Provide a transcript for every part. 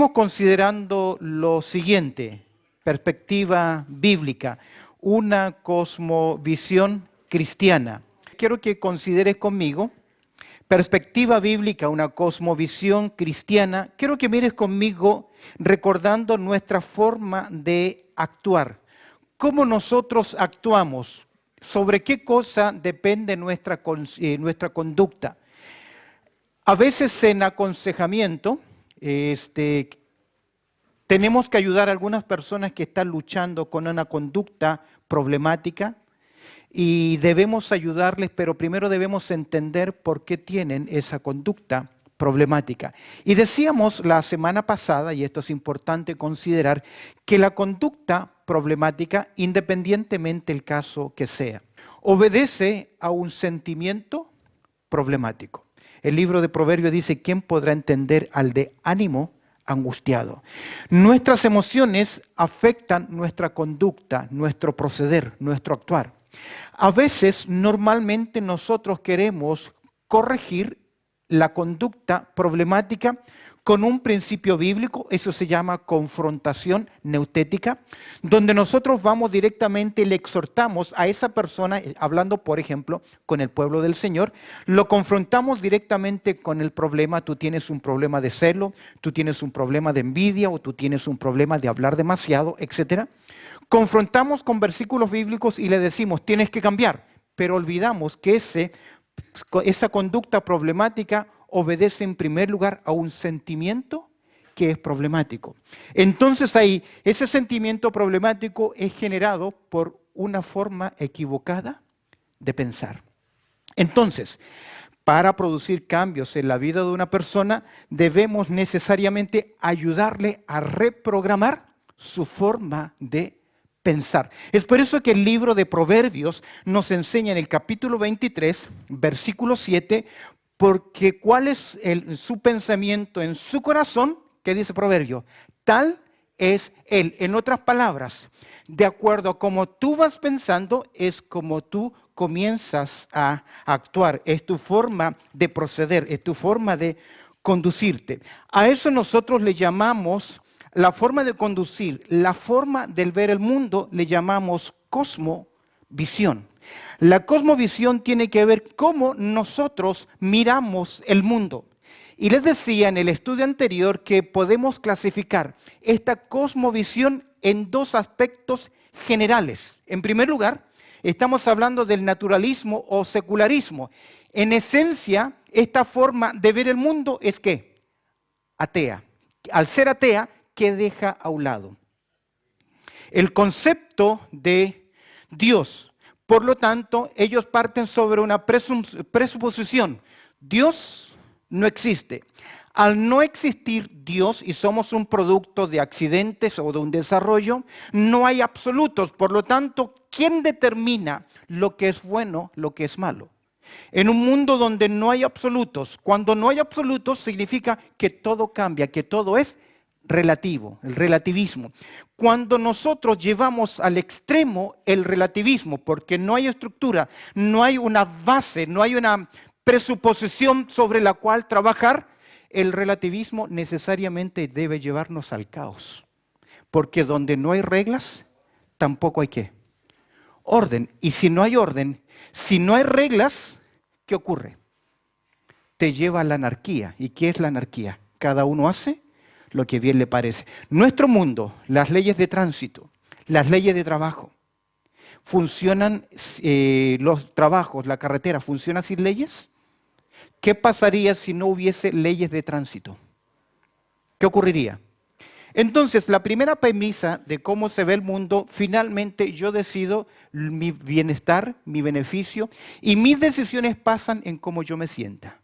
Seguimos considerando lo siguiente, perspectiva bíblica, una cosmovisión cristiana. Quiero que consideres conmigo, perspectiva bíblica, una cosmovisión cristiana. Quiero que mires conmigo recordando nuestra forma de actuar. ¿Cómo nosotros actuamos? ¿Sobre qué cosa depende nuestra conducta? A veces en aconsejamiento, tenemos que ayudar a algunas personas que están luchando con una conducta problemática y debemos ayudarles, pero primero debemos entender por qué tienen esa conducta problemática. Y decíamos la semana pasada, y esto es importante considerar, que la conducta problemática, independientemente del caso que sea, obedece a un sentimiento problemático. El libro de Proverbios dice, ¿quién podrá entender al de ánimo angustiado? Nuestras emociones afectan nuestra conducta, nuestro proceder, nuestro actuar. A veces, normalmente nosotros queremos corregir la conducta problemática con un principio bíblico, eso se llama confrontación neutética, donde nosotros vamos directamente y le exhortamos a esa persona, hablando por ejemplo con el pueblo del Señor, lo confrontamos directamente con el problema. Tú tienes un problema de celo, tú tienes un problema de envidia o tú tienes un problema de hablar demasiado, etc. Confrontamos con versículos bíblicos y le decimos, tienes que cambiar, pero olvidamos que esa conducta problemática obedece en primer lugar a un sentimiento que es problemático. Entonces ahí, ese sentimiento problemático es generado por una forma equivocada de pensar. Entonces, para producir cambios en la vida de una persona, debemos necesariamente ayudarle a reprogramar su forma de pensar. Es por eso que el libro de Proverbios nos enseña en el capítulo 23, versículo 7, porque cuál es su pensamiento en su corazón, que dice Proverbio, tal es él. En otras palabras, de acuerdo a cómo tú vas pensando, es como tú comienzas a actuar. Es tu forma de proceder, es tu forma de conducirte. A eso nosotros le llamamos la forma de conducir, la forma del ver el mundo, le llamamos cosmovisión. La cosmovisión tiene que ver cómo nosotros miramos el mundo. Y les decía en el estudio anterior que podemos clasificar esta cosmovisión en dos aspectos generales. En primer lugar, estamos hablando del naturalismo o secularismo. En esencia, esta forma de ver el mundo es ¿qué? Atea. Al ser atea, ¿qué deja a un lado? El concepto de Dios. Por lo tanto, ellos parten sobre una presuposición. Dios no existe. Al no existir Dios y somos un producto de accidentes o de un desarrollo, no hay absolutos. Por lo tanto, ¿quién determina lo que es bueno, lo que es malo? En un mundo donde no hay absolutos, cuando no hay absolutos significa que todo cambia, que todo es relativo, el relativismo. Cuando nosotros llevamos al extremo el relativismo, porque no hay estructura, no hay una base, no hay una presuposición sobre la cual trabajar, el relativismo necesariamente debe llevarnos al caos. Porque donde no hay reglas, tampoco hay ¿qué? Orden. Y si no hay orden, si no hay reglas, ¿qué ocurre? Te lleva a la anarquía. ¿Y qué es la anarquía? Cada uno hace lo que bien le parece. Nuestro mundo, las leyes de tránsito, las leyes de trabajo, ¿funcionan los trabajos, la carretera, funciona sin leyes? ¿Qué pasaría si no hubiese leyes de tránsito? ¿Qué ocurriría? Entonces, la primera premisa de cómo se ve el mundo, finalmente yo decido mi bienestar, mi beneficio, y mis decisiones pasan en cómo yo me sienta.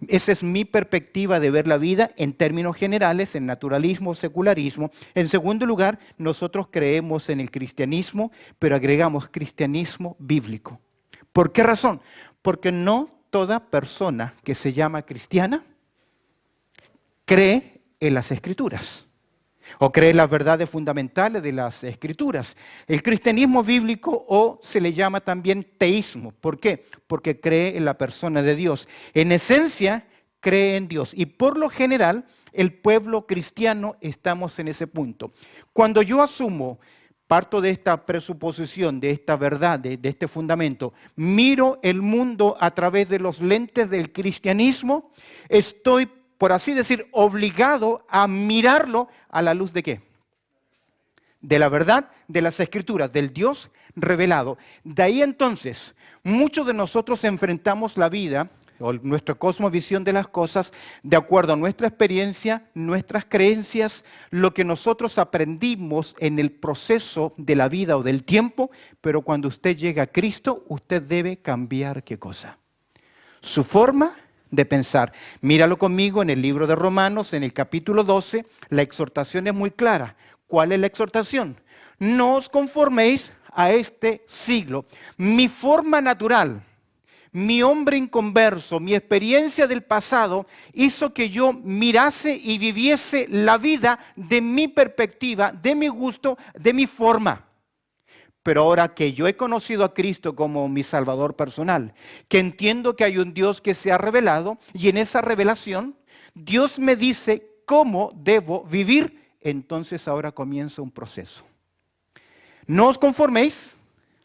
Esa es mi perspectiva de ver la vida en términos generales, en naturalismo, secularismo. En segundo lugar, nosotros creemos en el cristianismo, pero agregamos cristianismo bíblico. ¿Por qué razón? Porque no toda persona que se llama cristiana cree en las Escrituras o cree en las verdades fundamentales de las Escrituras. El cristianismo bíblico o se le llama también teísmo. ¿Por qué? Porque cree en la persona de Dios. En esencia, cree en Dios. Y por lo general, el pueblo cristiano estamos en ese punto. Cuando yo asumo, parto de esta presuposición, de esta verdad, de este fundamento, miro el mundo a través de los lentes del cristianismo, estoy, por así decir, obligado a mirarlo a la luz de ¿qué? De la verdad, de las Escrituras, del Dios revelado. De ahí entonces, muchos de nosotros enfrentamos la vida o nuestra cosmovisión de las cosas de acuerdo a nuestra experiencia, nuestras creencias, lo que nosotros aprendimos en el proceso de la vida o del tiempo, pero cuando usted llega a Cristo, usted debe cambiar ¿qué cosa? Su forma de pensar. Míralo conmigo en el libro de Romanos, en el capítulo 12, la exhortación es muy clara. ¿Cuál es la exhortación? No os conforméis a este siglo. Mi forma natural, mi hombre inconverso, mi experiencia del pasado hizo que yo mirase y viviese la vida de mi perspectiva, de mi gusto, de mi forma. Pero ahora que yo he conocido a Cristo como mi Salvador personal, que entiendo que hay un Dios que se ha revelado y en esa revelación Dios me dice cómo debo vivir, entonces ahora comienza un proceso. No os conforméis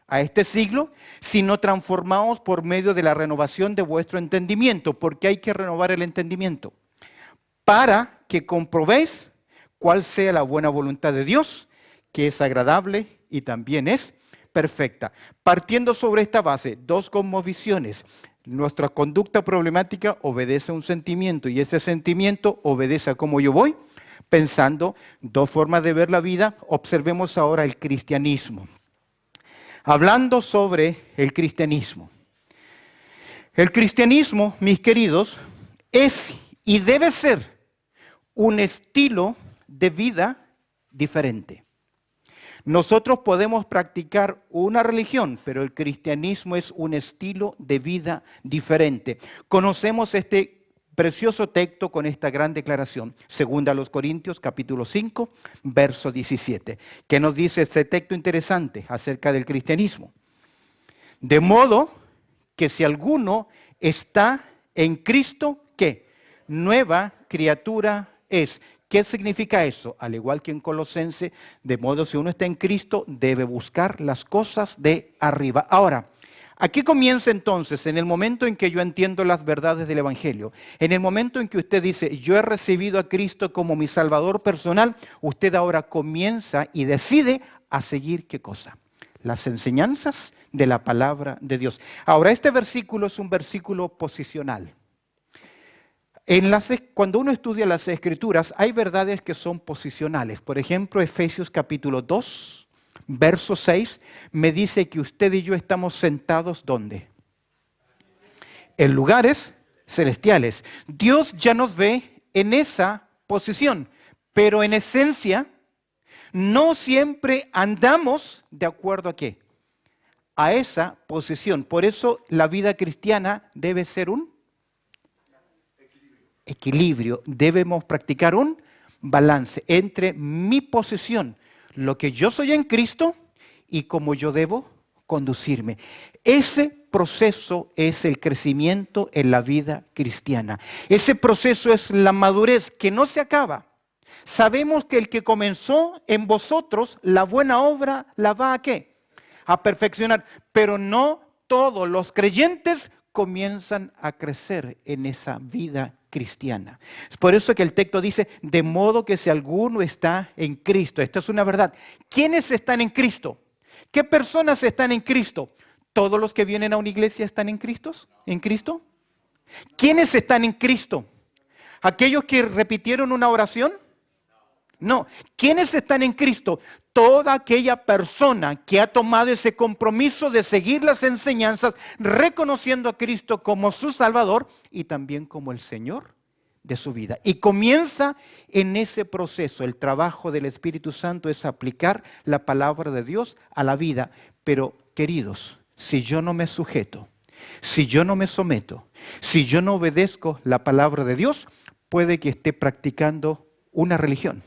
a este siglo, sino transformaos por medio de la renovación de vuestro entendimiento, porque hay que renovar el entendimiento, para que comprobéis cuál sea la buena voluntad de Dios, que es agradable y también es perfecta. Partiendo sobre esta base, dos cosmovisiones. Nuestra conducta problemática obedece a un sentimiento y ese sentimiento obedece a cómo yo voy pensando. Dos formas de ver la vida. Observemos ahora el cristianismo. Hablando sobre el cristianismo. El cristianismo, mis queridos, es y debe ser un estilo de vida diferente. Nosotros podemos practicar una religión, pero el cristianismo es un estilo de vida diferente. Conocemos este precioso texto con esta gran declaración, segunda a los Corintios, capítulo 5, verso 17, que nos dice este texto interesante acerca del cristianismo. De modo que si alguno está en Cristo, ¿qué? Nueva criatura es. ¿Qué significa eso? Al igual que en Colosenses, de modo si uno está en Cristo, debe buscar las cosas de arriba. Ahora, aquí comienza entonces, en el momento en que yo entiendo las verdades del Evangelio, en el momento en que usted dice, yo he recibido a Cristo como mi Salvador personal, usted ahora comienza y decide a seguir ¿qué cosa? Las enseñanzas de la palabra de Dios. Ahora, este versículo es un versículo posicional. Cuando uno estudia las Escrituras, hay verdades que son posicionales. Por ejemplo, Efesios capítulo 2, verso 6, me dice que usted y yo estamos sentados, ¿dónde? En lugares celestiales. Dios ya nos ve en esa posición, pero en esencia, no siempre andamos de acuerdo a qué? A esa posición. Por eso la vida cristiana debe ser un equilibrio. Debemos practicar un balance entre mi posición, lo que yo soy en Cristo y cómo yo debo conducirme. Ese proceso es el crecimiento en la vida cristiana. Ese proceso es la madurez que no se acaba. Sabemos que el que comenzó en vosotros la buena obra la va a ¿qué? A perfeccionar. Pero no todos los creyentes comienzan a crecer en esa vida cristiana. Es por eso que el texto dice, de modo que si alguno está en Cristo. Esta es una verdad. ¿Quiénes están en Cristo? ¿Qué personas están en Cristo? ¿Todos los que vienen a una iglesia están en Cristo? ¿En Cristo? ¿Quiénes están en Cristo? ¿Aquellos que repitieron una oración? No. ¿Quiénes están en Cristo? Toda aquella persona que ha tomado ese compromiso de seguir las enseñanzas, reconociendo a Cristo como su Salvador y también como el Señor de su vida. Y comienza en ese proceso. El trabajo del Espíritu Santo es aplicar la palabra de Dios a la vida. Pero, queridos, si yo no me sujeto, si yo no me someto, si yo no obedezco la palabra de Dios, puede que esté practicando una religión,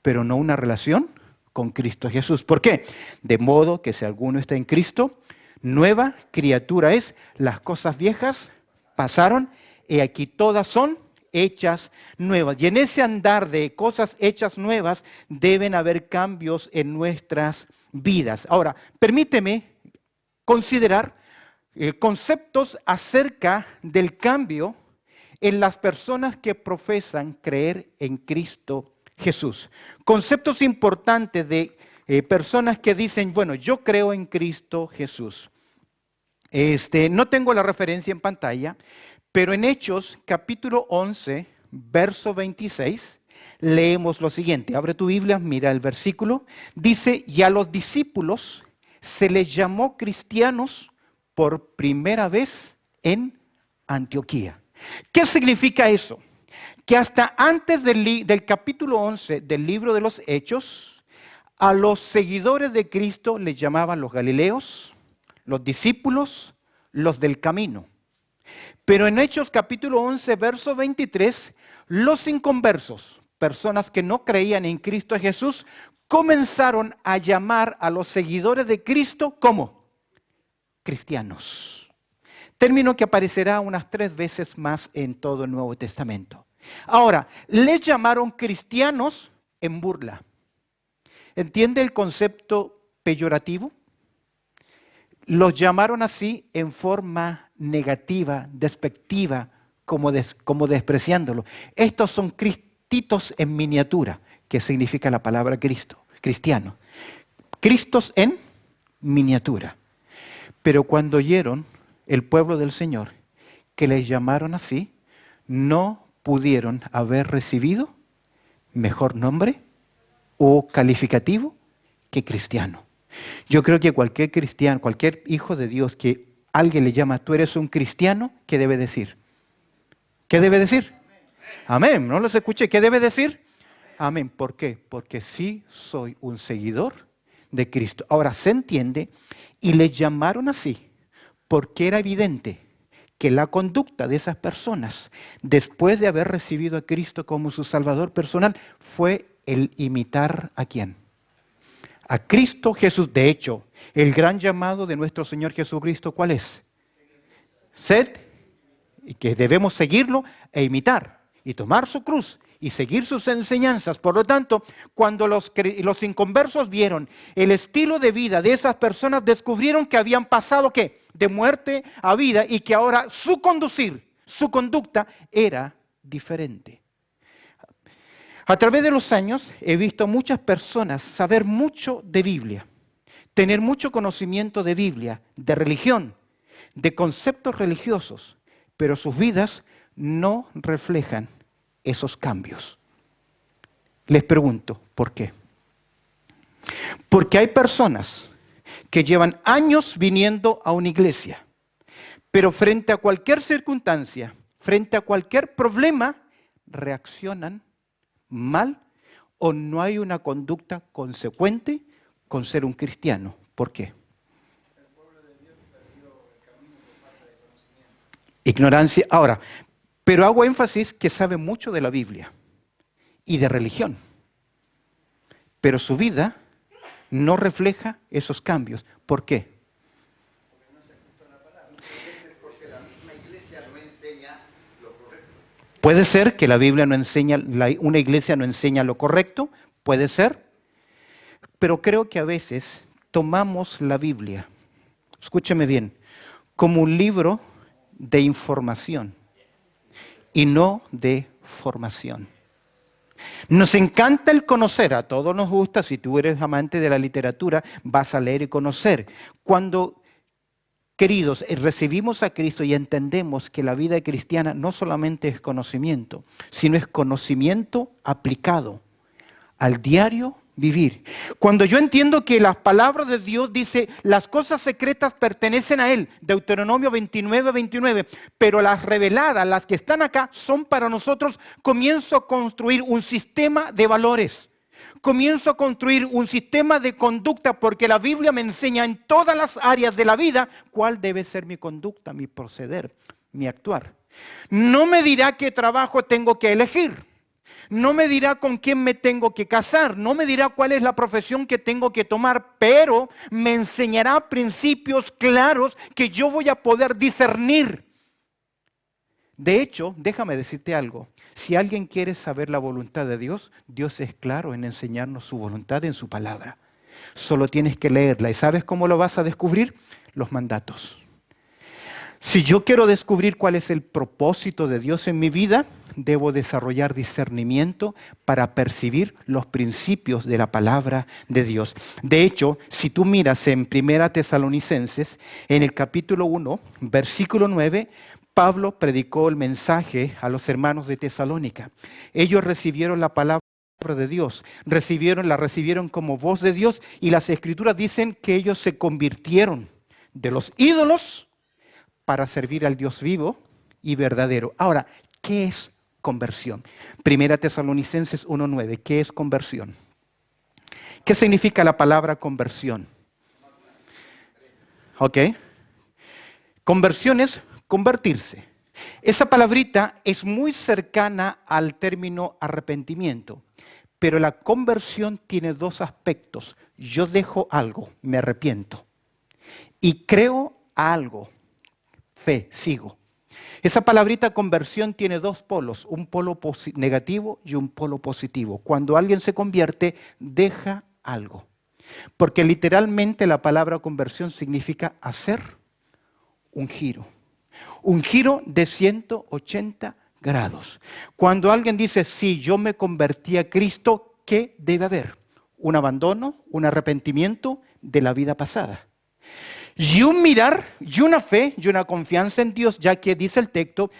pero no una relación con Cristo Jesús. ¿Por qué? De modo que si alguno está en Cristo, nueva criatura es. Las cosas viejas pasaron y aquí todas son hechas nuevas. Y en ese andar de cosas hechas nuevas deben haber cambios en nuestras vidas. Ahora, permíteme considerar conceptos acerca del cambio en las personas que profesan creer en Cristo Jesús. Conceptos importantes de personas que dicen, bueno, yo creo en Cristo Jesús. No tengo la referencia en pantalla, pero en Hechos capítulo 11, verso 26, leemos lo siguiente. Abre tu Biblia, mira el versículo. Dice, y a los discípulos se les llamó cristianos por primera vez en Antioquía. ¿Qué significa eso? Que hasta antes del capítulo 11 del libro de los Hechos, a los seguidores de Cristo les llamaban los galileos, los discípulos, los del camino. Pero en Hechos capítulo 11, verso 23, los inconversos, personas que no creían en Cristo Jesús, comenzaron a llamar a los seguidores de Cristo como cristianos. Término que aparecerá unas 3 veces más en todo el Nuevo Testamento. Ahora, les llamaron cristianos en burla. ¿Entiende el concepto peyorativo? Los llamaron así en forma negativa, despectiva, como despreciándolo. Estos son cristitos en miniatura, que significa la palabra Cristo, cristiano. Cristos en miniatura. Pero cuando oyeron el pueblo del Señor que les llamaron así, no pudieron haber recibido mejor nombre o calificativo que cristiano. Yo creo que cualquier cristiano, cualquier hijo de Dios que alguien le llama, tú eres un cristiano, ¿qué debe decir? ¿Qué debe decir? Amén. ¿No los escuché? ¿Qué debe decir? Amén. ¿Por qué? Porque sí soy un seguidor de Cristo. Ahora se entiende, y le llamaron así porque era evidente que la conducta de esas personas, después de haber recibido a Cristo como su Salvador personal, fue el imitar ¿a quién? A Cristo Jesús. De hecho, el gran llamado de nuestro Señor Jesucristo, ¿cuál es? Sed, y que debemos seguirlo e imitar, y tomar su cruz, y seguir sus enseñanzas. Por lo tanto, cuando los inconversos vieron el estilo de vida de esas personas, descubrieron que habían pasado, ¿qué? De muerte a vida, y que ahora su conducta era diferente. A través de los años he visto muchas personas saber mucho de Biblia, tener mucho conocimiento de Biblia, de religión, de conceptos religiosos, pero sus vidas no reflejan esos cambios. Les pregunto, ¿por qué? Porque hay personas que llevan años viniendo a una iglesia, pero frente a cualquier circunstancia, frente a cualquier problema, reaccionan mal o no hay una conducta consecuente con ser un cristiano. ¿Por qué? El pueblo de Dios perdió el camino por falta de conocimiento. Ignorancia. Ahora, pero hago énfasis que sabe mucho de la Biblia y de religión, pero su vida no refleja esos cambios. ¿Por qué? Porque no se ajusta a la palabra. Muchas veces porque la misma iglesia no enseña lo correcto. Puede ser que la Biblia no enseña, una iglesia no enseña lo correcto, puede ser, pero creo que a veces tomamos la Biblia, escúcheme bien, como un libro de información y no de formación. Nos encanta el conocer, a todos nos gusta, si tú eres amante de la literatura, vas a leer y conocer. Cuando, queridos, recibimos a Cristo y entendemos que la vida cristiana no solamente es conocimiento, sino es conocimiento aplicado al diario vivir. Cuando yo entiendo que las palabras de Dios dice, las cosas secretas pertenecen a Él, Deuteronomio 29, pero las reveladas, las que están acá, son para nosotros, comienzo a construir un sistema de valores. Comienzo a construir un sistema de conducta porque la Biblia me enseña en todas las áreas de la vida cuál debe ser mi conducta, mi proceder, mi actuar. No me dirá qué trabajo tengo que elegir. No me dirá con quién me tengo que casar, no me dirá cuál es la profesión que tengo que tomar, pero me enseñará principios claros que yo voy a poder discernir De hecho, déjame decirte algo. Si alguien quiere saber la voluntad de Dios, Dios es claro en enseñarnos su voluntad en su palabra. Solo tienes que leerla. ¿Y sabes cómo lo vas a descubrir? Los mandatos. Si yo quiero descubrir cuál es el propósito de Dios en mi vida, debo desarrollar discernimiento para percibir los principios de la palabra de Dios. De hecho, si tú miras en 1 Tesalonicenses, en el capítulo 1, versículo 9, Pablo predicó el mensaje a los hermanos de Tesalónica. Ellos recibieron la palabra de Dios, la recibieron como voz de Dios, y las Escrituras dicen que ellos se convirtieron de los ídolos para servir al Dios vivo y verdadero. Ahora, ¿qué es conversión? 1 Tesalonicenses 1:9, ¿qué es conversión? ¿Qué significa la palabra conversión? ¿Ok? Conversión es convertirse. Esa palabrita es muy cercana al término arrepentimiento, pero la conversión tiene dos aspectos. Yo dejo algo, me arrepiento, y creo algo, fe, sigo. Esa palabrita conversión tiene dos polos, un polo negativo y un polo positivo. Cuando alguien se convierte, deja algo. Porque literalmente la palabra conversión significa hacer un giro. Un giro de 180 grados. Cuando alguien dice, sí, yo me convertí a Cristo, ¿qué debe haber? Un abandono, un arrepentimiento de la vida pasada. Y un mirar, y una fe, y una confianza en Dios, ya que dice el texto,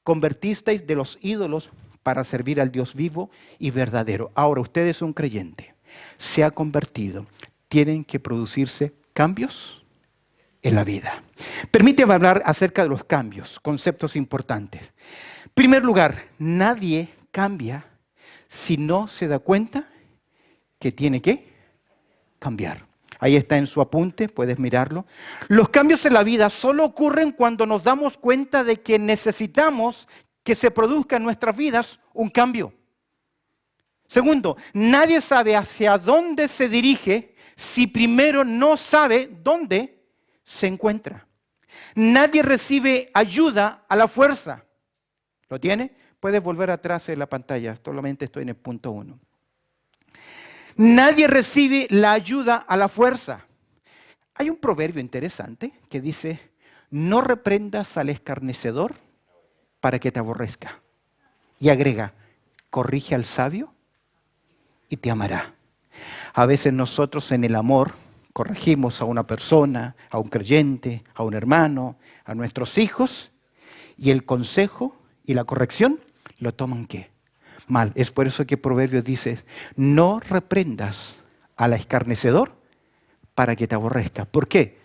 convertisteis de los ídolos para servir al Dios vivo y verdadero. Ahora, usted es un creyente, se ha convertido, tienen que producirse cambios en la vida. Permíteme hablar acerca de los cambios, conceptos importantes. En primer lugar, nadie cambia si no se da cuenta que tiene que cambiar. Ahí está en su apunte, puedes mirarlo. Los cambios en la vida solo ocurren cuando nos damos cuenta de que necesitamos que se produzca en nuestras vidas un cambio. Segundo, nadie sabe hacia dónde se dirige si primero no sabe dónde se encuentra. Nadie recibe ayuda a la fuerza. ¿Lo tiene? Puedes volver atrás en la pantalla, solamente estoy en el punto 1. Nadie recibe la ayuda a la fuerza. Hay un proverbio interesante que dice, no reprendas al escarnecedor para que te aborrezca. Y agrega, corrige al sabio y te amará. A veces nosotros en el amor corregimos a una persona, a un creyente, a un hermano, a nuestros hijos, y el consejo y la corrección lo toman ¿qué? Mal. Es por eso que Proverbios dice, no reprendas al escarnecedor para que te aborrezca. ¿Por qué?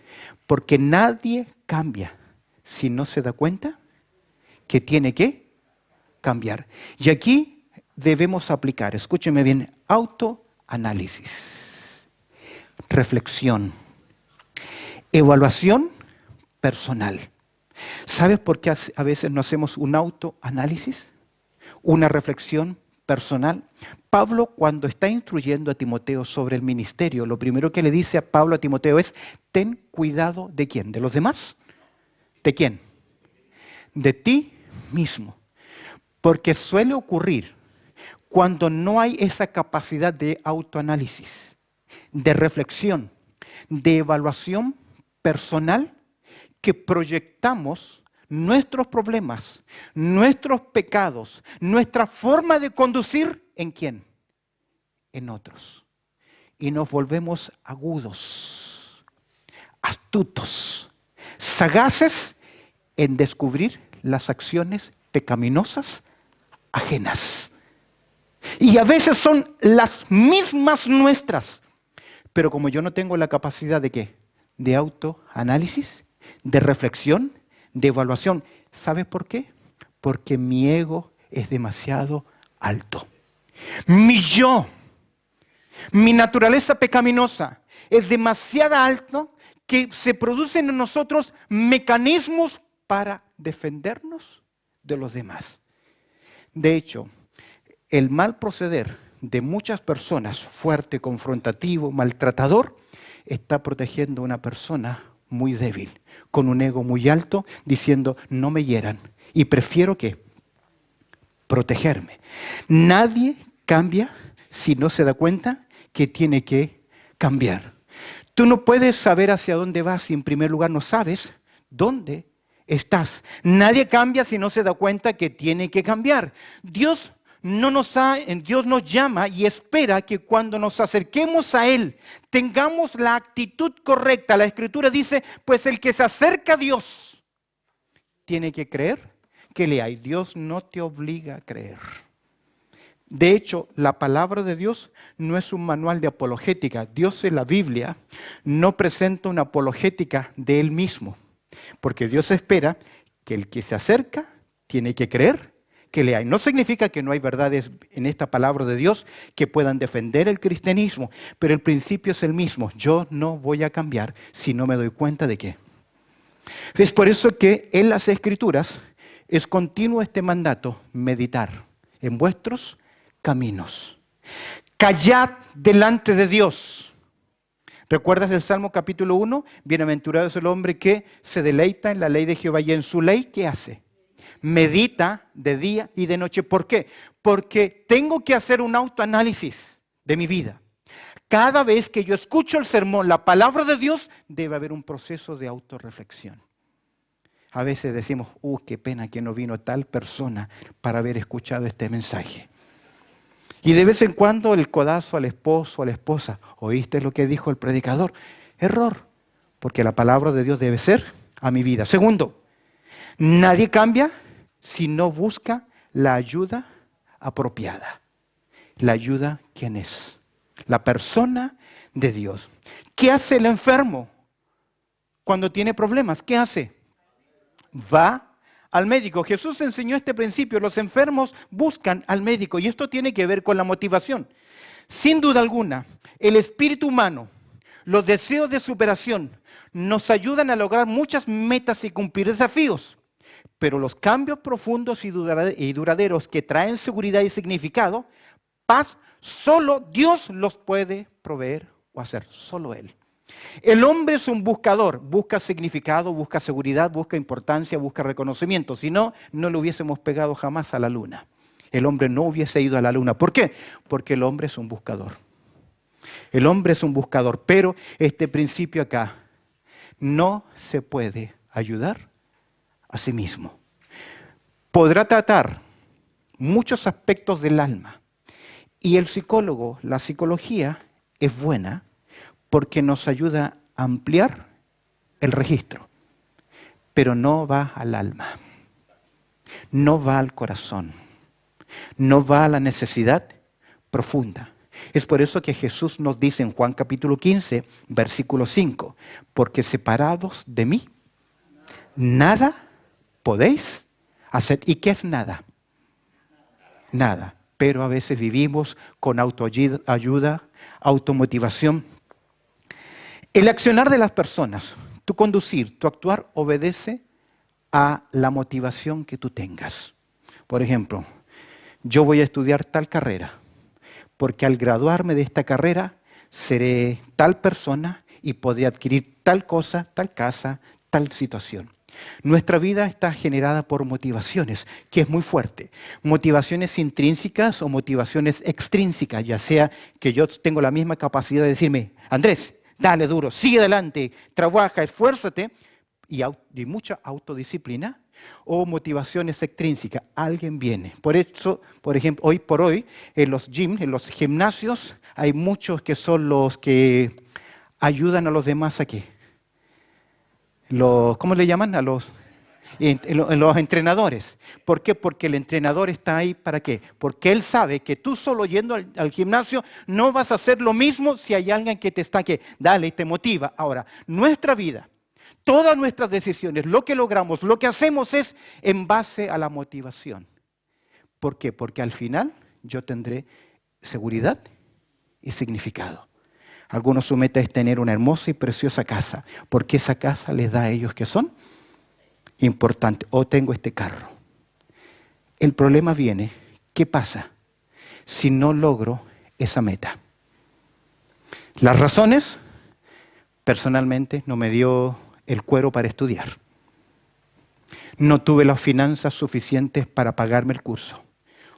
Porque nadie cambia si no se da cuenta que tiene que cambiar. Y aquí debemos aplicar, escúcheme bien, autoanálisis, reflexión, evaluación personal. ¿Sabes por qué a veces no hacemos un autoanálisis? Una reflexión personal. Pablo, cuando está instruyendo a Timoteo sobre el ministerio, lo primero que le dice a Pablo a Timoteo es, ten cuidado ¿de quién? ¿De los demás? ¿De quién? De ti mismo. Porque suele ocurrir cuando no hay esa capacidad de autoanálisis, de reflexión, de evaluación personal, que proyectamos nuestros problemas, nuestros pecados, nuestra forma de conducir, ¿en quién? En otros. Y nos volvemos agudos, astutos, sagaces en descubrir las acciones pecaminosas ajenas. Y a veces son las mismas nuestras. Pero como yo no tengo la capacidad de ¿qué? De autoanálisis, de reflexión, de evaluación. ¿Sabes por qué? Porque mi ego es demasiado alto. Mi yo, mi naturaleza pecaminosa es demasiado alto que se producen en nosotros mecanismos para defendernos de los demás. De hecho, el mal proceder de muchas personas, fuerte, confrontativo, maltratador, está protegiendo a una persona muy débil, con un ego muy alto, diciendo, no me hieran, Y prefiero que protegerme. Nadie cambia si no se da cuenta que tiene que cambiar. Tú no puedes saber hacia dónde vas si en primer lugar no sabes dónde estás. Nadie cambia si no se da cuenta que tiene que cambiar. Dios nos llama y espera que cuando nos acerquemos a Él tengamos la actitud correcta. La Escritura dice, pues el que se acerca a Dios tiene que creer que le hay. Dios no te obliga a creer. De hecho, la palabra de Dios no es un manual de apologética. Dios en la Biblia no presenta una apologética de Él mismo, porque Dios espera que el que se acerca tiene que creer que le hay. No significa que no hay verdades en esta palabra de Dios que puedan defender el cristianismo, pero el principio es el mismo. Yo no voy a cambiar si no me doy cuenta de qué. Es por eso que en las Escrituras es continuo este mandato, meditar en vuestros caminos. Callad delante de Dios. ¿Recuerdas el Salmo capítulo 1? Bienaventurado es el hombre que se deleita en la ley de Jehová y en su ley, ¿qué hace? Medita de día y de noche. ¿Por qué? Porque tengo que hacer un autoanálisis de mi vida. Cada vez que yo escucho el sermón, la palabra de Dios, debe haber un proceso de autorreflexión. A veces decimos, qué pena que no vino tal persona para haber escuchado este mensaje. Y de vez en cuando el codazo al esposo o a la esposa, ¿oíste lo que dijo el predicador? Error, porque la palabra de Dios debe ser a mi vida. Segundo, nadie cambia si no busca la ayuda apropiada. La ayuda, ¿quién es? La persona de Dios. ¿Qué hace el enfermo cuando tiene problemas? ¿Qué hace? Va al médico. Jesús enseñó este principio. Los enfermos buscan al médico y esto tiene que ver con la motivación. Sin duda alguna, el espíritu humano, los deseos de superación nos ayudan a lograr muchas metas y cumplir desafíos. Pero los cambios profundos y duraderos que traen seguridad y significado, paz, solo Dios los puede proveer o hacer, solo Él. El hombre es un buscador, busca significado, busca seguridad, busca importancia, busca reconocimiento. Si no, no le hubiésemos pegado jamás a la luna. El hombre no hubiese ido a la luna. ¿Por qué? Porque el hombre es un buscador. El hombre es un buscador, pero este principio acá no se puede ayudar a sí mismo. Podrá tratar muchos aspectos del alma y el psicólogo, la psicología es buena porque nos ayuda a ampliar el registro, pero no va al alma, no va al corazón, no va a la necesidad profunda. Es por eso que Jesús nos dice en Juan capítulo 15, versículo 5, porque separados de mí, nada podéis hacer. ¿Y qué es nada? Nada. Pero a veces vivimos con autoayuda, automotivación. El accionar de las personas, tu conducir, tu actuar, obedece a la motivación que tú tengas. Por ejemplo, yo voy a estudiar tal carrera, porque al graduarme de esta carrera seré tal persona y podré adquirir tal cosa, tal casa, tal situación. Nuestra vida está generada por motivaciones, que es muy fuerte. Motivaciones intrínsecas o motivaciones extrínsecas, ya sea que yo tengo la misma capacidad de decirme, Andrés, dale duro, sigue adelante, trabaja, esfuérzate, y mucha autodisciplina, o motivaciones extrínsecas. Alguien viene. Por eso, por ejemplo, hoy por hoy, en los gyms, en los gimnasios, hay muchos que son los que ayudan a los demás aquí. ¿Cómo le llaman? A los entrenadores. ¿Por qué? Porque el entrenador está ahí ¿para qué? Porque él sabe que tú solo yendo al gimnasio no vas a hacer lo mismo si hay alguien que te está que dale y te motiva. Ahora, nuestra vida, todas nuestras decisiones, lo que logramos, lo que hacemos es en base a la motivación. ¿Por qué? Porque al final yo tendré seguridad y significado. Algunos su meta es tener una hermosa y preciosa casa, porque esa casa les da a ellos que son importantes. O tengo este carro. El problema viene, ¿qué pasa si no logro esa meta? Las razones, personalmente, no me dio el cuero para estudiar. No tuve las finanzas suficientes para pagarme el curso.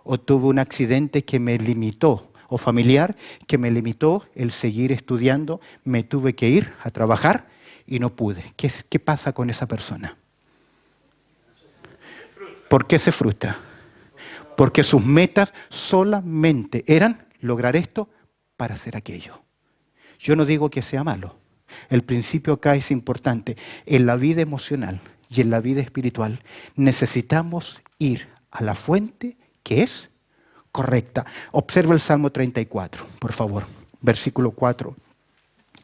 O tuve un accidente que me limitó, o familiar que me limitó el seguir estudiando. Me tuve que ir a trabajar y no pude. ¿Qué pasa con esa persona? ¿Por qué se frustra? Porque sus metas solamente eran lograr esto para hacer aquello. Yo no digo que sea malo. El principio acá es importante. En la vida emocional y en la vida espiritual necesitamos ir a la fuente que es correcta. Observa el Salmo 34, por favor, versículo 4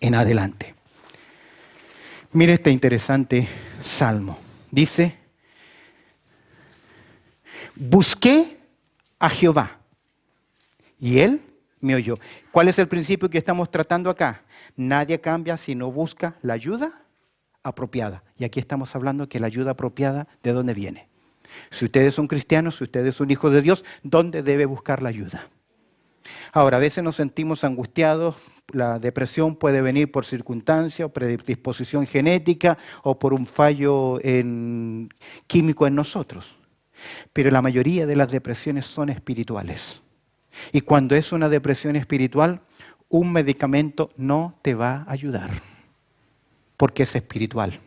en adelante. Mire este interesante salmo. Dice, busqué a Jehová y Él me oyó. ¿Cuál es el principio que estamos tratando acá? Nadie cambia si no busca la ayuda apropiada. Y aquí estamos hablando que la ayuda apropiada, ¿de dónde viene? Si usted es un cristiano, si usted es un hijo de Dios, ¿dónde debe buscar la ayuda? Ahora, a veces nos sentimos angustiados. La depresión puede venir por circunstancia o predisposición genética o por un fallo químico en nosotros. Pero la mayoría de las depresiones son espirituales. Y cuando es una depresión espiritual, un medicamento no te va a ayudar, porque es espiritual.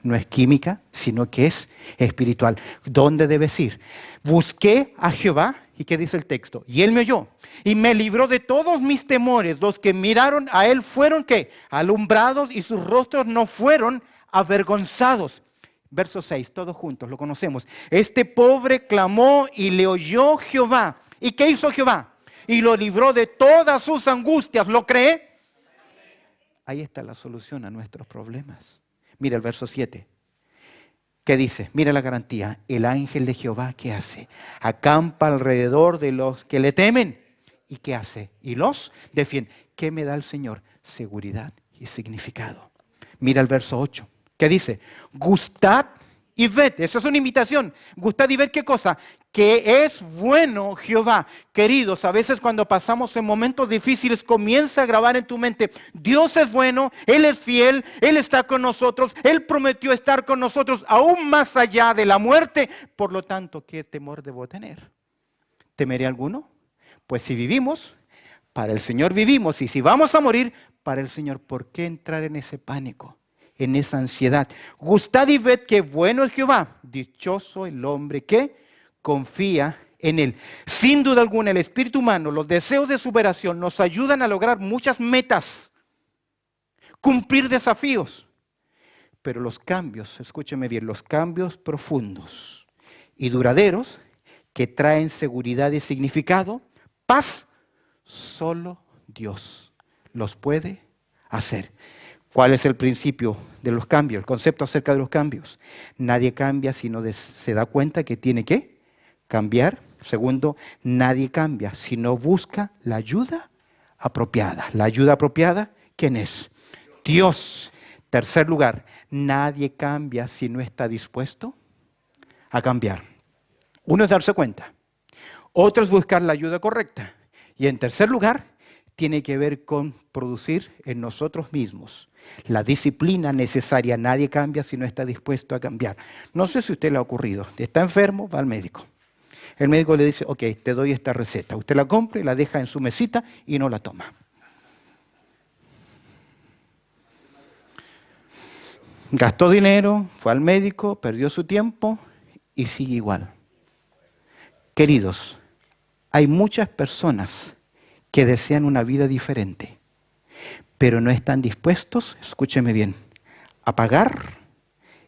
No es química, sino que es espiritual. ¿Dónde debes ir? Busqué a Jehová, ¿y qué dice el texto? Y Él me oyó, y me libró de todos mis temores. Los que miraron a Él fueron, ¿qué? Alumbrados, y sus rostros no fueron avergonzados. Verso 6, todos juntos, lo conocemos. Este pobre clamó y le oyó Jehová. ¿Y qué hizo Jehová? Y lo libró de todas sus angustias. ¿Lo cree? Ahí está la solución a nuestros problemas. Mira el verso 7. ¿Qué dice? Mira la garantía. El ángel de Jehová, ¿qué hace? Acampa alrededor de los que le temen. ¿Y qué hace? Y los defiende. ¿Qué me da el Señor? Seguridad y significado. Mira el verso 8. ¿Qué dice? Gustad y ved. Esa es una invitación. Gustad y ved, ¿qué cosa? Que es bueno Jehová. Queridos, a veces cuando pasamos en momentos difíciles comienza a grabar en tu mente, Dios es bueno, Él es fiel, Él está con nosotros, Él prometió estar con nosotros aún más allá de la muerte. Por lo tanto, ¿qué temor debo tener? ¿Temeré alguno? Pues si vivimos, para el Señor vivimos, y si vamos a morir, para el Señor. ¿Por qué entrar en ese pánico? En esa ansiedad. Gustad y ved que bueno es Jehová. Dichoso el hombre que confía en Él. Sin duda alguna, el espíritu humano, los deseos de superación nos ayudan a lograr muchas metas, cumplir desafíos. Pero los cambios, escúcheme bien, los cambios profundos y duraderos que traen seguridad y significado, paz, solo Dios los puede hacer. ¿Cuál es el principio de los cambios? El concepto acerca de los cambios. Nadie cambia si no se da cuenta que tiene que cambiar. Segundo, nadie cambia si no busca la ayuda apropiada. ¿La ayuda apropiada? ¿Quién es? Dios. Tercer lugar, nadie cambia si no está dispuesto a cambiar. Uno es darse cuenta. Otro es buscar la ayuda correcta. Y en tercer lugar, tiene que ver con producir en nosotros mismos la disciplina necesaria. Nadie cambia si no está dispuesto a cambiar. No sé si a usted le ha ocurrido. Está enfermo, va al médico. El médico le dice, ok, te doy esta receta. Usted la compra y la deja en su mesita y no la toma. Gastó dinero, fue al médico, perdió su tiempo y sigue igual. Queridos, hay muchas personas que desean una vida diferente, pero no están dispuestos, escúcheme bien, a pagar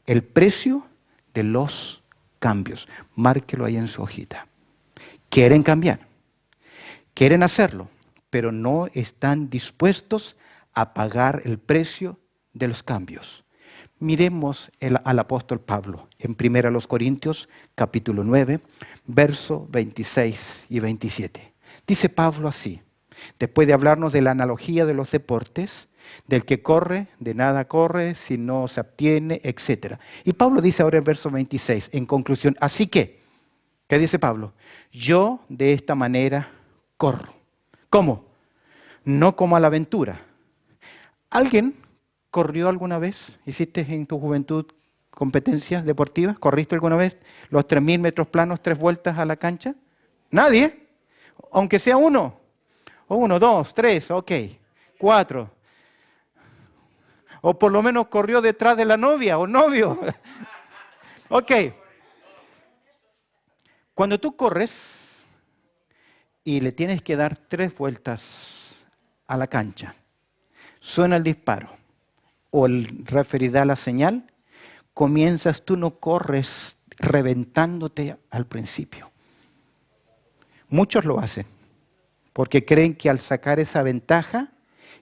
el precio de los cambios. Márquelo ahí en su hojita. Quieren cambiar, quieren hacerlo, pero no están dispuestos a pagar el precio de los cambios. Miremos al apóstol Pablo en 1 Corintios capítulo 9, versos 26 y 27. Dice Pablo así, después de hablarnos de la analogía de los deportes, del que corre, de nada corre, si no se abstiene, etc. Y Pablo dice ahora en verso 26, en conclusión, así que, ¿qué dice Pablo? Yo de esta manera corro. ¿Cómo? No como a la aventura. ¿Alguien corrió alguna vez? ¿Hiciste en tu juventud competencias deportivas? ¿Corriste alguna vez los 3.000 metros planos, 3 vueltas a la cancha? Nadie. Aunque sea uno. O 1, 2, 3, ok. 4. O por lo menos corrió detrás de la novia o novio. Ok. Cuando tú corres y le tienes que dar 3 vueltas a la cancha, suena el disparo o el referee da la señal, tú no corres reventándote al principio. Muchos lo hacen porque creen que al sacar esa ventaja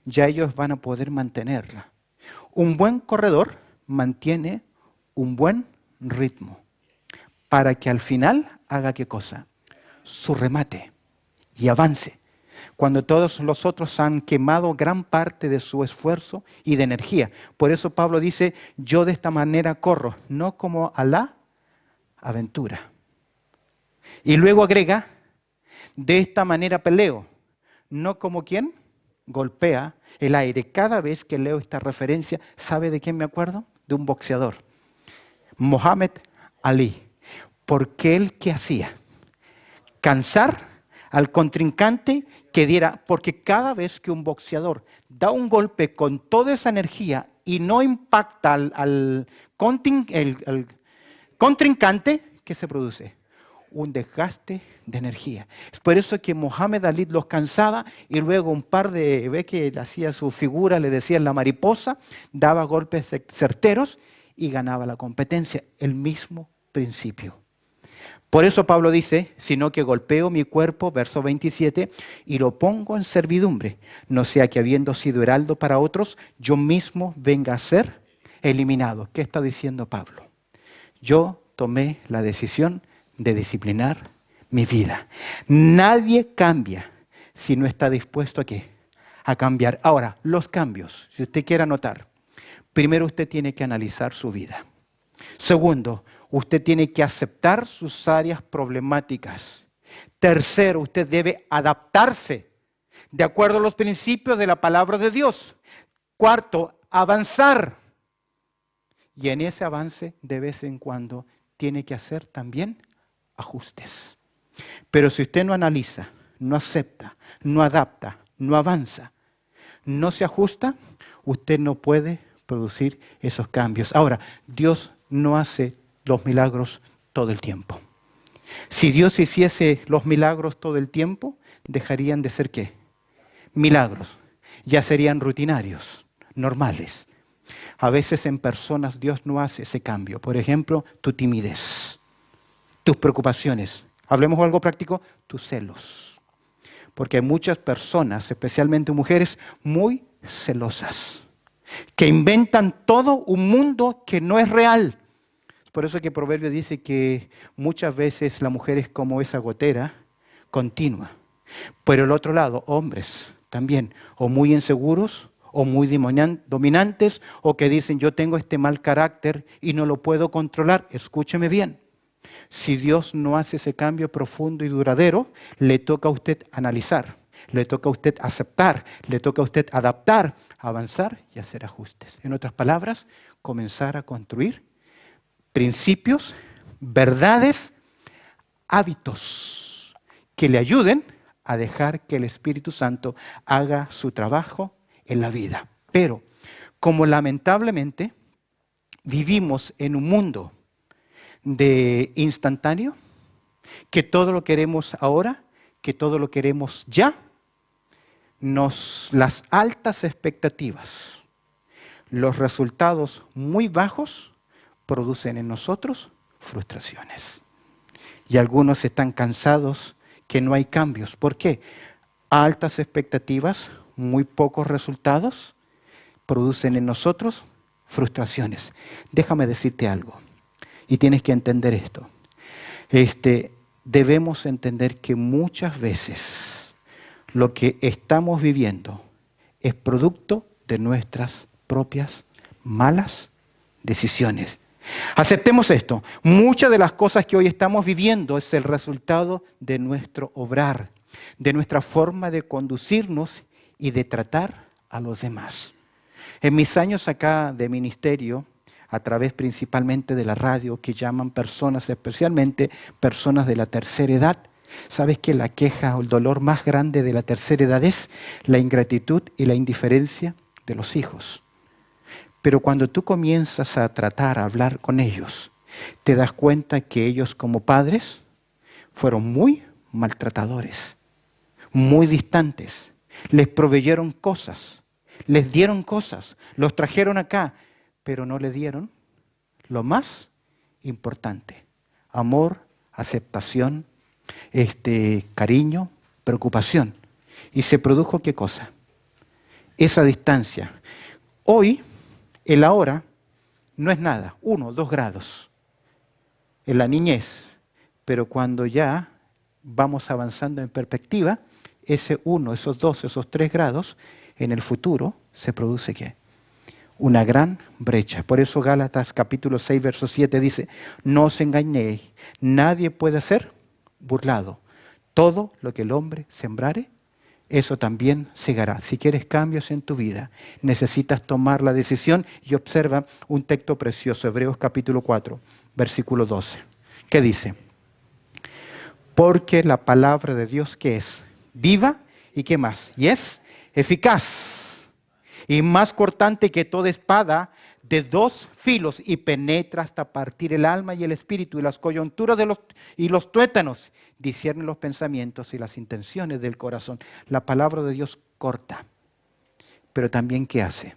ya ellos van a poder mantenerla. Un buen corredor mantiene un buen ritmo para que al final haga ¿qué cosa? Su remate y avance. Cuando todos los otros han quemado gran parte de su esfuerzo y de energía. Por eso Pablo dice, yo de esta manera corro, no como a la aventura. Y luego agrega, de esta manera peleo, no como quien golpea el aire. Cada vez que leo esta referencia, ¿sabe de quién me acuerdo? De un boxeador, Muhammad Ali. Porque él, ¿qué hacía? Cansar al contrincante que diera, porque cada vez que un boxeador da un golpe con toda esa energía y no impacta al contrincante, ¿qué se produce? Un desgaste de energía. Es por eso que Muhammad Ali los cansaba y luego un par de, ve que hacía su figura, le decían la mariposa, daba golpes certeros y ganaba la competencia. El mismo principio. Por eso Pablo dice, sino que golpeo mi cuerpo, verso 27, y lo pongo en servidumbre, no sea que habiendo sido heraldo para otros, yo mismo venga a ser eliminado. ¿Qué está diciendo Pablo? Yo tomé la decisión de disciplinar mi vida. Nadie cambia si no está dispuesto ¿a qué? A cambiar. Ahora, los cambios, si usted quiere anotar, primero usted tiene que analizar su vida. Segundo, usted tiene que aceptar sus áreas problemáticas. Tercero, usted debe adaptarse de acuerdo a los principios de la palabra de Dios. Cuarto, avanzar. Y en ese avance, de vez en cuando, tiene que hacer también ajustes. Pero si usted no analiza, no acepta, no adapta, no avanza, no se ajusta, usted no puede producir esos cambios. Ahora, Dios no hace los milagros todo el tiempo. Si Dios hiciese los milagros todo el tiempo, dejarían de ser ¿qué? Milagros. Ya serían rutinarios, normales. A veces en personas Dios no hace ese cambio. Por ejemplo, tu timidez, tus preocupaciones. Hablemos de algo práctico, tus celos. Porque hay muchas personas, especialmente mujeres, muy celosas, que inventan todo un mundo que no es real. Por eso que Proverbio dice que muchas veces la mujer es como esa gotera continua. Pero el otro lado, hombres también, o muy inseguros, o muy dominantes, o que dicen yo tengo este mal carácter y no lo puedo controlar. Escúcheme bien. Si Dios no hace ese cambio profundo y duradero, le toca a usted analizar, le toca a usted aceptar, le toca a usted adaptar, avanzar y hacer ajustes. En otras palabras, comenzar a construir principios, verdades, hábitos que le ayuden a dejar que el Espíritu Santo haga su trabajo en la vida. Pero como lamentablemente vivimos en un mundo de instantáneo, que todo lo queremos ahora, que todo lo queremos ya, las altas expectativas, los resultados muy bajos producen en nosotros frustraciones. Y algunos están cansados que no hay cambios. ¿Por qué? Altas expectativas, muy pocos resultados, producen en nosotros frustraciones. Déjame decirte algo, y tienes que entender esto. Debemos entender que muchas veces lo que estamos viviendo es producto de nuestras propias malas decisiones. Aceptemos esto. Muchas de las cosas que hoy estamos viviendo es el resultado de nuestro obrar, de nuestra forma de conducirnos y de tratar a los demás. En mis años acá de ministerio, a través principalmente de la radio, que llaman personas, especialmente personas de la tercera edad. ¿Sabes que la queja o el dolor más grande de la tercera edad es la ingratitud y la indiferencia de los hijos? Pero cuando tú comienzas a tratar, a hablar con ellos, te das cuenta que ellos como padres fueron muy maltratadores, muy distantes. Les proveyeron cosas, les dieron cosas, los trajeron acá, pero no le dieron lo más importante: amor, aceptación, cariño, preocupación. ¿Y se produjo qué cosa? Esa distancia. Hoy, el ahora, no es nada, 1, 2 grados en la niñez, pero cuando ya vamos avanzando en perspectiva, ese 1, esos 2, esos 3 grados, en el futuro se produce ¿qué? Una gran brecha. Por eso Gálatas capítulo 6, verso 7 dice: no os engañéis, nadie puede ser burlado. Todo lo que el hombre sembrare, eso también segará. Si quieres cambios en tu vida, necesitas tomar la decisión. Y observa un texto precioso, Hebreos capítulo 4, versículo 12. ¿Qué dice? Porque la palabra de Dios, ¿qué es? Viva, ¿y qué más? Y es eficaz y más cortante que toda espada de 2 filos, y penetra hasta partir el alma y el espíritu y las coyunturas y los tuétanos, discierne los pensamientos y las intenciones del corazón. La palabra de Dios corta, pero también ¿qué hace?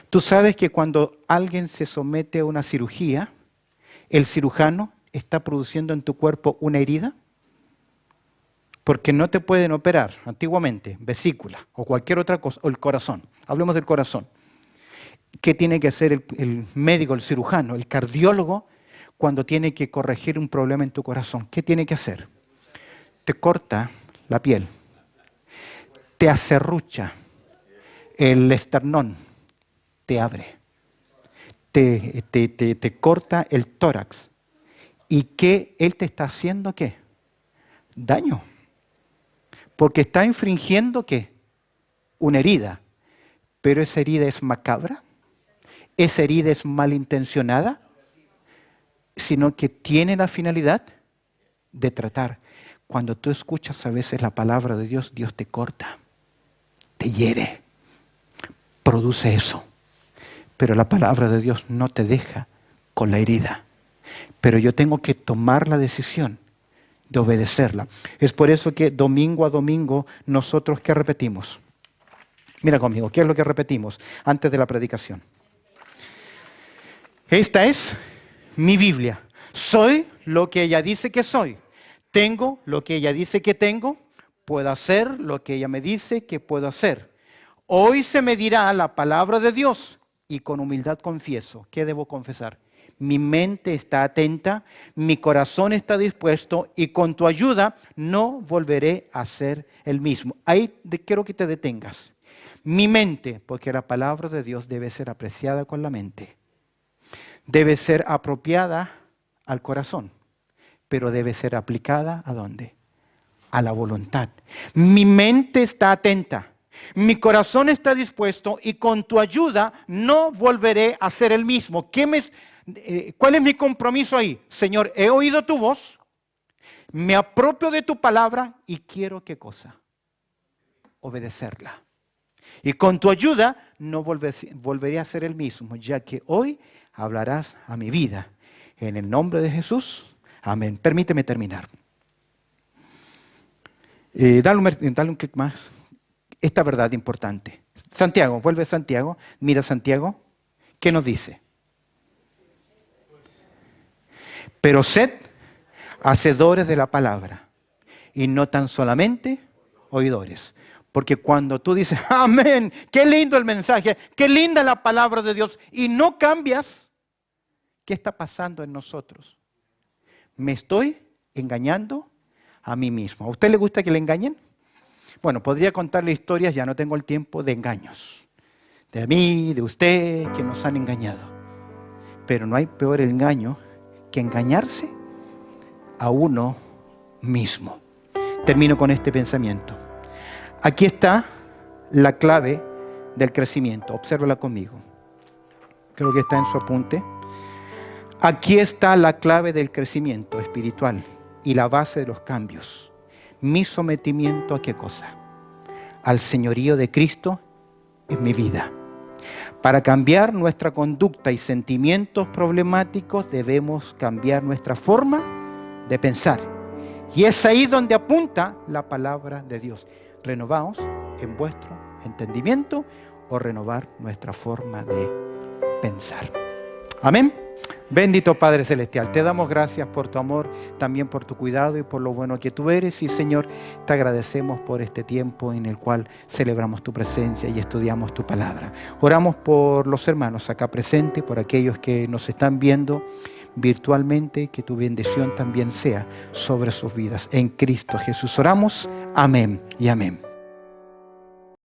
Tú sabes que cuando alguien se somete a una cirugía, el cirujano está produciendo en tu cuerpo una herida, porque no te pueden operar antiguamente, vesícula o cualquier otra cosa, o el corazón. Hablemos del corazón. ¿Qué tiene que hacer el médico, el cirujano, el cardiólogo cuando tiene que corregir un problema en tu corazón? ¿Qué tiene que hacer? Te corta la piel, te acerrucha el esternón, te abre, te corta el tórax. ¿Y qué él te está haciendo? ¿Qué? Daño. Porque está infringiendo ¿qué? Una herida. Pero esa herida es macabra, esa herida es malintencionada, sino que tiene la finalidad de tratar. Cuando tú escuchas a veces la palabra de Dios, Dios te corta, te hiere, produce eso. Pero la palabra de Dios no te deja con la herida. Pero yo tengo que tomar la decisión de obedecerla. Es por eso que domingo a domingo nosotros ¿qué repetimos? Mira conmigo, ¿qué es lo que repetimos antes de la predicación? Esta es mi Biblia. Soy lo que ella dice que soy. Tengo lo que ella dice que tengo. Puedo hacer lo que ella me dice que puedo hacer. Hoy se me dirá la palabra de Dios y con humildad confieso. ¿Qué debo confesar? Mi mente está atenta, mi corazón está dispuesto y con tu ayuda no volveré a ser el mismo. Ahí quiero que te detengas. Mi mente, porque la palabra de Dios debe ser apreciada con la mente. Debe ser apropiada al corazón, pero debe ser aplicada ¿a dónde? A la voluntad. Mi mente está atenta, mi corazón está dispuesto y con tu ayuda no volveré a ser el mismo. ¿Cuál es mi compromiso ahí? Señor, he oído tu voz, me apropio de tu palabra y quiero ¿qué cosa? Obedecerla. Y con tu ayuda no volveré a ser el mismo, ya que hoy hablarás a mi vida. En el nombre de Jesús, amén. Permíteme terminar. Dale un clic más. Esta verdad importante. Santiago, vuelve Santiago. Mira Santiago. ¿Qué nos dice? Pero sed hacedores de la palabra y no tan solamente oidores. Porque cuando tú dices, amén, qué lindo el mensaje, qué linda la palabra de Dios, y no cambias, ¿qué está pasando en nosotros? Me estoy engañando a mí mismo. ¿A usted le gusta que le engañen? Bueno, podría contarle historias, ya no tengo el tiempo, de engaños. De mí, de usted, que nos han engañado. Pero no hay peor engaño que engañarse a uno mismo. Termino con este pensamiento. Aquí está la clave del crecimiento. Obsérvala conmigo. creo que está en su apunte. Aquí está la clave del crecimiento espiritual y la base de los cambios. Mi sometimiento ¿a qué cosa? Al señorío de Cristo en mi vida. Para cambiar nuestra conducta y sentimientos problemáticos debemos cambiar nuestra forma de pensar. Y es ahí donde apunta la palabra de Dios. Renovaos en vuestro entendimiento o renovar nuestra forma de pensar. Amén. Bendito Padre Celestial, te damos gracias por tu amor, también por tu cuidado y por lo bueno que tú eres. Y Señor, te agradecemos por este tiempo en el cual celebramos tu presencia y estudiamos tu palabra. Oramos por los hermanos acá presentes, por aquellos que nos están viendo virtualmente, que tu bendición también sea sobre sus vidas. En Cristo Jesús oramos. Amén y amén.